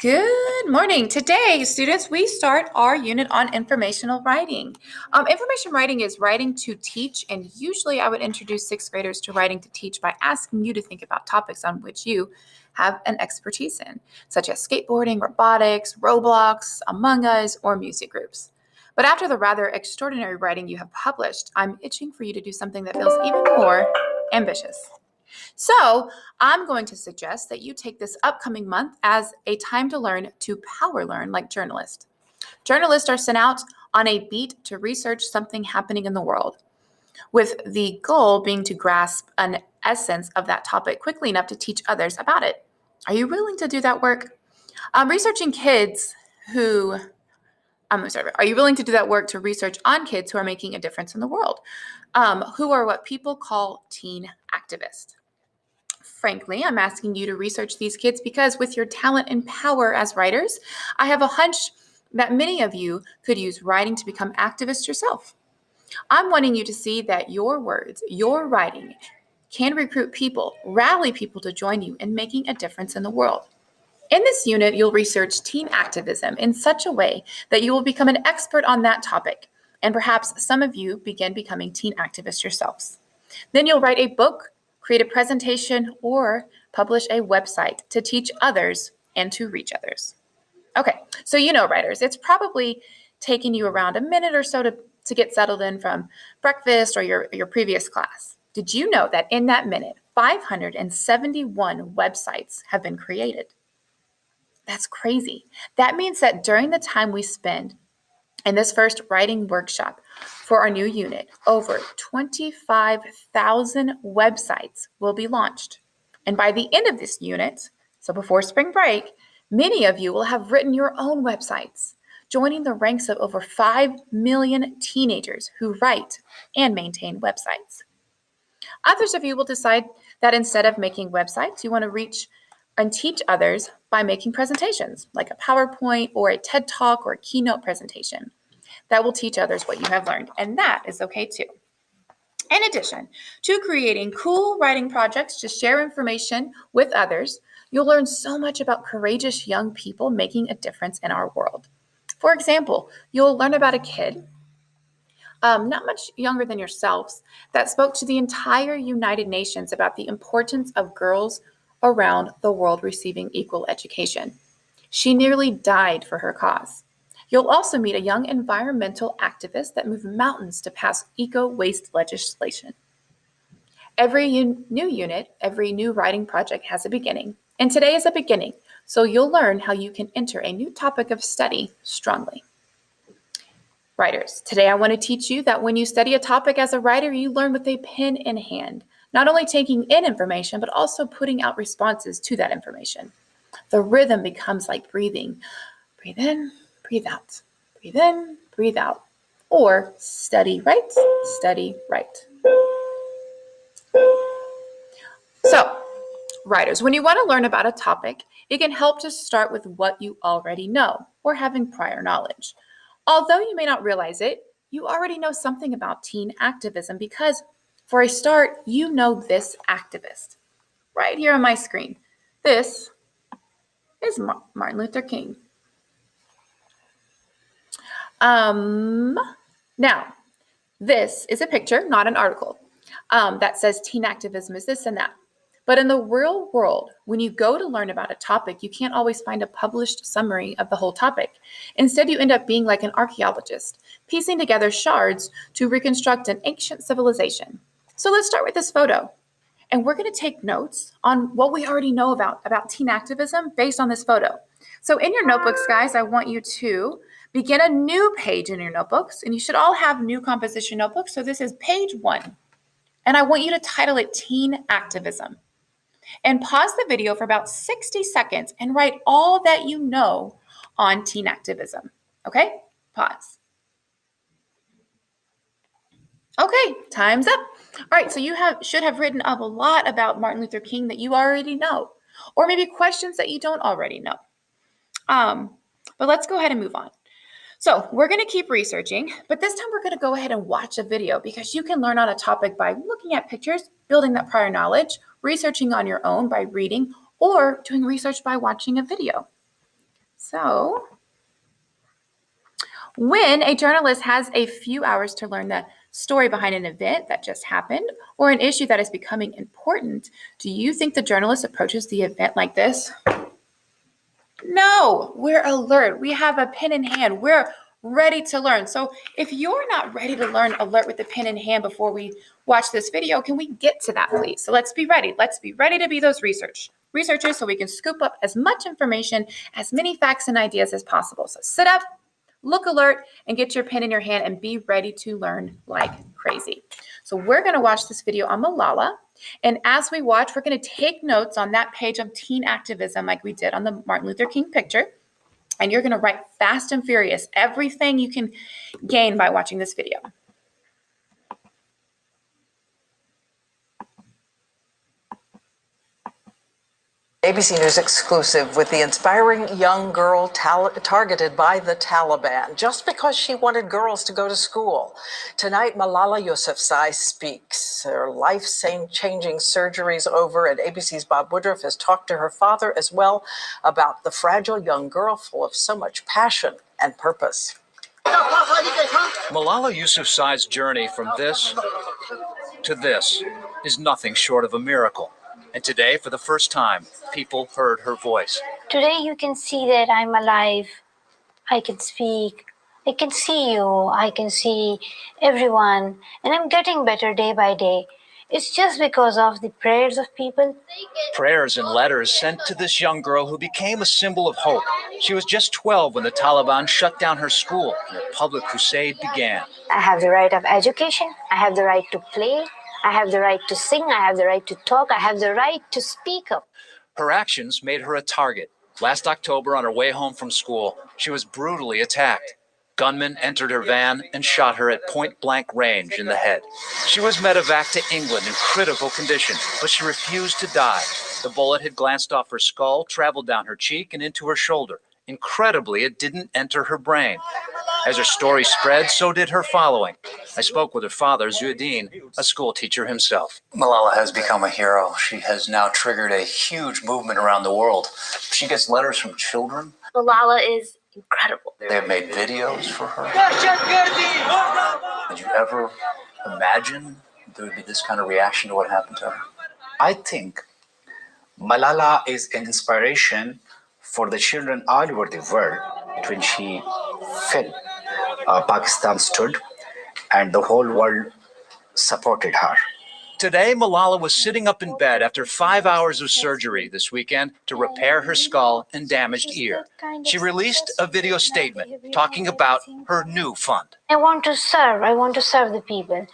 Good morning. Today, students, we start our unit on informational writing. Information writing is writing to teach, and usually I would introduce sixth graders to writing to teach by asking you to think about topics on which you have an expertise in, such as skateboarding, robotics, Roblox, Among Us, or music groups. But after the rather extraordinary writing you have published, I'm itching for you to do something that feels even more ambitious. So I'm going to suggest that you take this upcoming month as a time to learn to power learn like journalists. Journalists are sent out on a beat to research something happening in the world, with the goal being to grasp an essence of that topic quickly enough to teach others about it. Are you willing to do that work? Researching kids who I'm sorry, are you willing to do that work to research on kids who are making a difference in the world, who are what people call teen activists? Frankly, I'm asking you to research these kids because with your talent and power as writers, I have a hunch that many of you could use writing to become activists yourself. I'm wanting you to see that your words, your writing, can recruit people, rally people to join you in making a difference in the world. In this unit, you'll research teen activism in such a way that you will become an expert on that topic, and perhaps some of you begin becoming teen activists yourselves. Then you'll write a book, create a presentation, or publish a website to teach others and to reach others. Okay, so writers, it's probably taken you around a minute or so to get settled in from breakfast or your previous class. Did you know that in that minute, 571 websites have been created? That's crazy. That means that during the time we spend in this first writing workshop for our new unit, over 25,000 websites will be launched. And by the end of this unit, so before spring break, many of you will have written your own websites, joining the ranks of over 5 million teenagers who write and maintain websites. Others of you will decide that instead of making websites, you want to reach and teach others by making presentations, like a PowerPoint or a TED Talk or a keynote presentation that will teach others what you have learned, and that is okay too. In addition to creating cool writing projects to share information with others, you'll learn so much about courageous young people making a difference in our world. For example, you'll learn about a kid not much younger than yourselves, that spoke to the entire United Nations about the importance of girls around the world receiving equal education. She nearly died for her cause. You'll also meet a young environmental activist that moved mountains to pass eco-waste legislation. Every new unit, every new writing project has a beginning, and today is a beginning, so you'll learn how you can enter a new topic of study strongly. Writers, today I want to teach you that when you study a topic as a writer, you learn with a pen in hand, not only taking in information, but also putting out responses to that information. The rhythm becomes like breathing. Breathe in, breathe out. Breathe in, breathe out. Or study, write, study, write. So, writers, when you want to learn about a topic, it can help to start with what you already know or having prior knowledge. Although you may not realize it, you already know something about teen activism because, for a start, you know this activist. Right here on my screen. This is Martin Luther King. Now, this is a picture, not an article, that says teen activism is this and that. But in the real world, when you go to learn about a topic, you can't always find a published summary of the whole topic. Instead, you end up being like an archaeologist, piecing together shards to reconstruct an ancient civilization. So let's start with this photo. And we're going to take notes on what we already know about teen activism based on this photo. So in your notebooks, guys, I want you to begin a new page in your notebooks, and you should all have new composition notebooks. So this is page 1, and I want you to title it Teen Activism. And pause the video for about 60 seconds and write all that you know on teen activism. Okay? Pause. Okay, time's up. All right, so you should have written up a lot about Martin Luther King that you already know, or maybe questions that you don't already know. But let's go ahead and move on. So we're going to keep researching, but this time we're going to go ahead and watch a video because you can learn on a topic by looking at pictures, building that prior knowledge, researching on your own by reading, or doing research by watching a video. So, when a journalist has a few hours to learn the story behind an event that just happened or an issue that is becoming important, do you think the journalist approaches the event like this? No, we're alert. We have a pen in hand. We're ready to learn. So if you're not ready to learn alert with the pen in hand before we watch this video, can we get to that, please? So let's be ready. Let's be ready to be those researchers so we can scoop up as much information, as many facts and ideas as possible. So sit up, look alert, and get your pen in your hand and be ready to learn like crazy. So we're going to watch this video on Malala. And as we watch, we're going to take notes on that page of teen activism like we did on the Martin Luther King picture. And you're going to write fast and furious everything you can gain by watching this video. ABC News exclusive with the inspiring young girl targeted by the Taliban just because she wanted girls to go to school. Tonight, Malala Yousafzai speaks. Her life-changing surgery's over, and ABC's Bob Woodruff has talked to her father as well about the fragile young girl full of so much passion and purpose. Malala Yousafzai's journey from this to this is nothing short of a miracle. And today, for the first time, people heard her voice. Today you can see that I'm alive. I can speak. I can see you. I can see everyone. And I'm getting better day by day. It's just because of the prayers of people. Prayers and letters sent to this young girl who became a symbol of hope. She was just 12 when the Taliban shut down her school and a public crusade began. I have the right of education. I have the right to play. I have the right to sing. I have the right to talk. I have the right to speak up. Her actions made her a target. Last October, on her way home from school, she was brutally attacked. Gunmen entered her van and shot her at point-blank range in the head. She was medevaced to England in critical condition, but she refused to die. The bullet had glanced off her skull, traveled down her cheek, and into her shoulder. Incredibly, it didn't enter her brain. As her story spread, so did her following. I spoke with her father, Ziyuddin, a school teacher himself. Malala has become a hero. She has now triggered a huge movement around the world. She gets letters from children. Malala is incredible. They have made videos for her. Did you ever imagine there would be this kind of reaction to what happened to her? I think Malala is an inspiration for the children all over the world. When she fell, Pakistan stood and the whole world supported her. Today, Malala was sitting up in bed after 5 hours of surgery this weekend to repair her skull and damaged ear. She released a video statement talking about her new fund. I want to serve the people.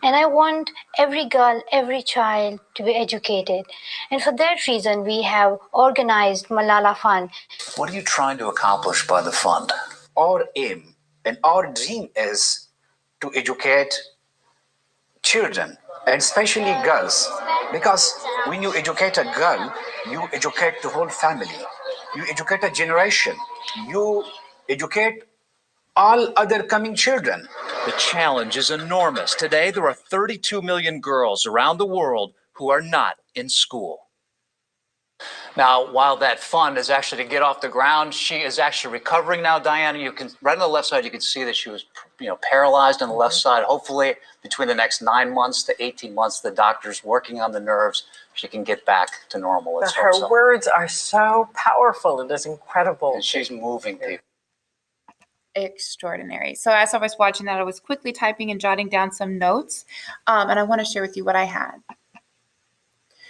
And I want every girl, every child to be educated. And for that reason, we have organized Malala Fund. What are you trying to accomplish by the fund? Our aim and our dream is to educate children, and especially girls, because when you educate a girl, you educate the whole family, you educate a generation, you educate all other coming children. The challenge is enormous. Today, there are 32 million girls around the world who are not in school. Now, while that fund is actually to get off the ground, she is actually recovering now, Diana. You can, right on the left side, you can see that she was, paralyzed on the left side. Hopefully, between the next 9 months to 18 months, the doctor's working on the nerves. She can get back to normal. But her words are so powerful. It is incredible. And she's moving people. Extraordinary. So as I was watching that, I was quickly typing and jotting down some notes, and I want to share with you what I had.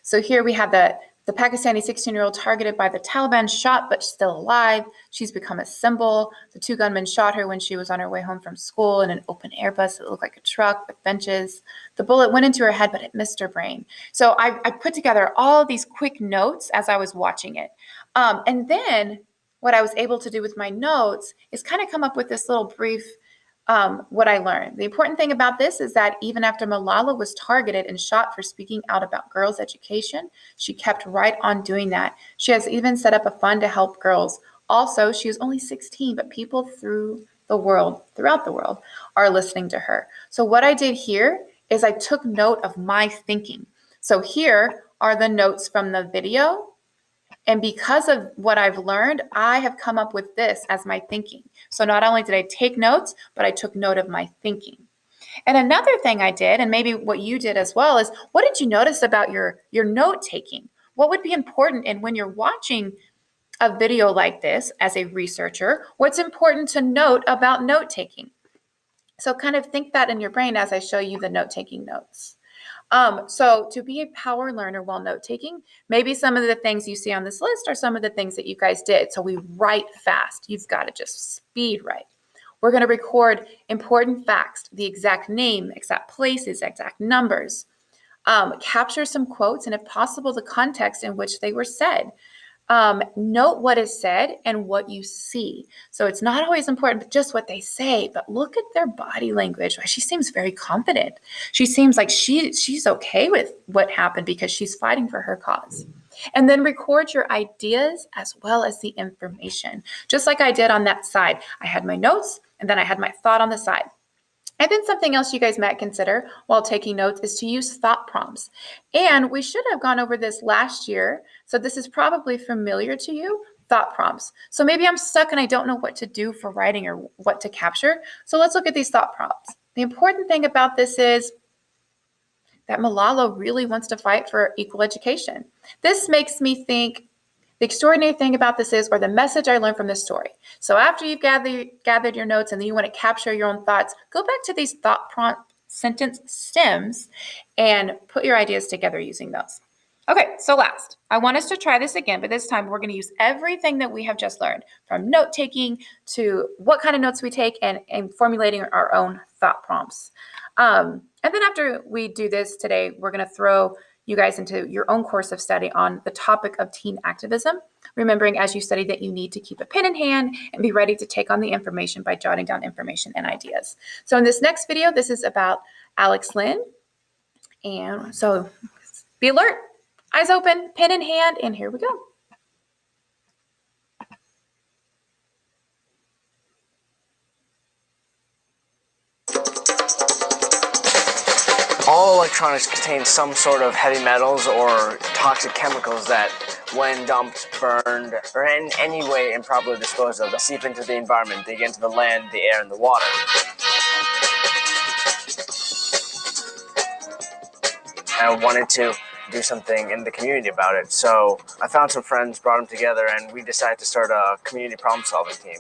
So here we have the Pakistani 16-year-old targeted by the Taliban, shot but still alive. She's become a symbol. The two gunmen shot her when she was on her way home from school in an open Airbus that looked like a truck with benches. The bullet went into her head, but it missed her brain. So I put together all these quick notes as I was watching it. And then what I was able to do with my notes is kind of come up with this little brief what I learned. The important thing about this is that even after Malala was targeted and shot for speaking out about girls' education, she kept right on doing that. She has even set up a fund to help girls. Also, she is only 16, but people throughout the world, are listening to her. So what I did here is I took note of my thinking. So here are the notes from the video And because of what I've learned, I have come up with this as my thinking. So not only did I take notes, but I took note of my thinking. And another thing I did, and maybe what you did as well, is what did you notice about your note taking? What would be important? And when you're watching a video like this as a researcher, what's important to note about note taking? So kind of think that in your brain as I show you the note taking notes. So to be a power learner while note taking, maybe some of the things you see on this list are some of the things that you guys did. So we write fast. You've got to just speed write. We're going to record important facts, the exact name, exact places, exact numbers. Capture some quotes and if possible, the context in which they were said. Note what is said and what you see. So it's not always important, but just what they say. But look at their body language. She seems very confident. She seems like she's okay with what happened because she's fighting for her cause. And then record your ideas as well as the information. Just like I did on that side. I had my notes and then I had my thought on the side. And then something else you guys might consider while taking notes is to use thought prompts. And we should have gone over this last year. So this is probably familiar to you, thought prompts. So maybe I'm stuck and I don't know what to do for writing or what to capture. So let's look at these thought prompts. The important thing about this is that Malala really wants to fight for equal education. This makes me think the extraordinary thing about this is, or the message I learned from this story. So after you've gathered your notes and then you want to capture your own thoughts, go back to these thought prompt sentence stems and put your ideas together using those. Okay, so last, I want us to try this again, but this time we're going to use everything that we have just learned, from note taking to what kind of notes we take and formulating our own thought prompts. And then after we do this today, we're going to throw you guys into your own course of study on the topic of teen activism, remembering as you study that you need to keep a pen in hand and be ready to take on the information by jotting down information and ideas. So in this next video, this is about Alex Lynn. And so be alert, eyes open, pen in hand, and here we go. All electronics contain some sort of heavy metals or toxic chemicals that, when dumped, burned, or in any way improperly disposed of, seep into the environment. They get into the land, the air, and the water. I wanted to do something in the community about it, so I found some friends, brought them together, and we decided to start a community problem-solving team.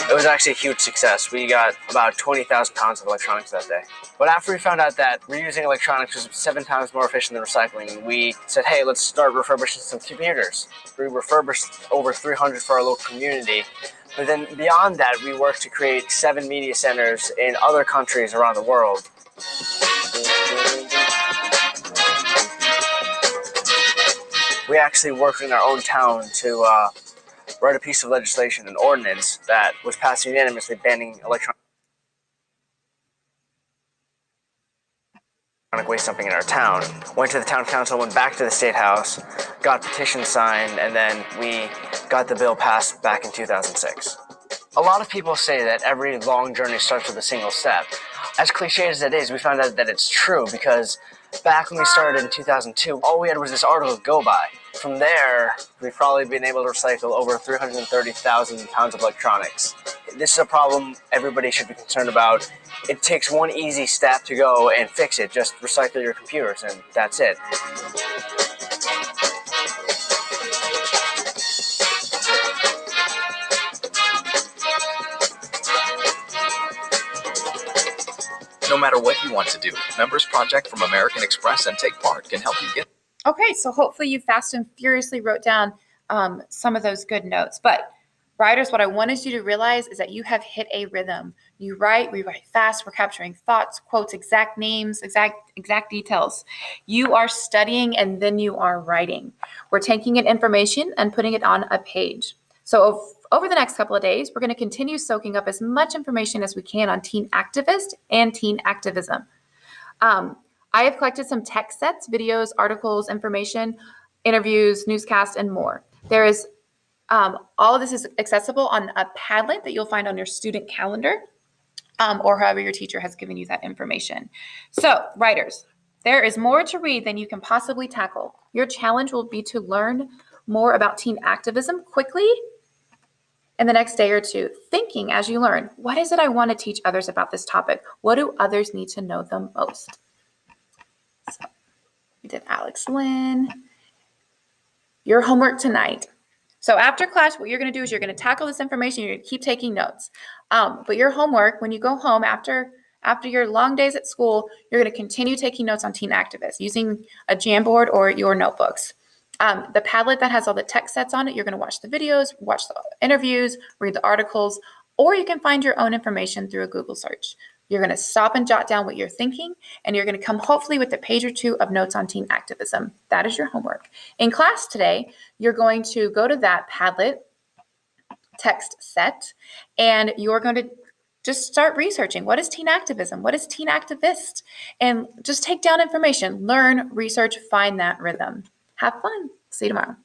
It was actually a huge success. We got about 20,000 pounds of electronics that day. But after we found out that reusing electronics was 7 times more efficient than recycling, we said, hey, let's start refurbishing some computers. We refurbished over 300 for our local community. But then beyond that, we worked to create 7 media centers in other countries around the world. We actually worked in our own town to write a piece of legislation, an ordinance, that was passed unanimously banning electronic waste dumping in our town. Went to the town council, went back to the state house, got petitions signed, and then we got the bill passed back in 2006. A lot of people say that every long journey starts with a single step. As cliche as it is, we found out that it's true because back when we started in 2002, all we had was this article to go by. From there, we've probably been able to recycle over 330,000 pounds of electronics. This is a problem everybody should be concerned about. It takes one easy step to go and fix it. Just recycle your computers and that's it. No matter what you want to do, Members Project from American Express and Take Part can help you get. Okay, so hopefully you fast and furiously wrote down some of those good notes. But writers, what I wanted you to realize is that you have hit a rhythm. You write, we write fast, we're capturing thoughts, quotes, exact names, exact details. You are studying and then you are writing. We're taking in information and putting it on a page. So over the next couple of days, we're going to continue soaking up as much information as we can on teen activist and teen activism. I have collected some text sets, videos, articles, information, interviews, newscasts, and more. There is all of this is accessible on a Padlet that you'll find on your student calendar, or however your teacher has given you that information. So, writers, There is more to read than you can possibly tackle. Your challenge will be to learn more about teen activism quickly in the next day or two, thinking as you learn, what is it I want to teach others about this topic? What do others need to know the most? So we did Alex Lynn. Your homework tonight. So after class, what you're going to do is you're going to tackle this information. You're going to keep taking notes. But your homework, when you go home after your long days at school, you're going to continue taking notes on teen activists using a Jamboard or your notebooks. The Padlet that has all the text sets on it, you're going to watch the videos, watch the interviews, read the articles, or you can find your own information through a Google search. You're going to stop and jot down what you're thinking, and you're going to come hopefully with a page or two of notes on teen activism. That is your homework. In class today, you're going to go to that Padlet text set, and you're going to just start researching. What is teen activism? What is teen activist? And just take down information, learn, research, find that rhythm. Have fun. See you tomorrow.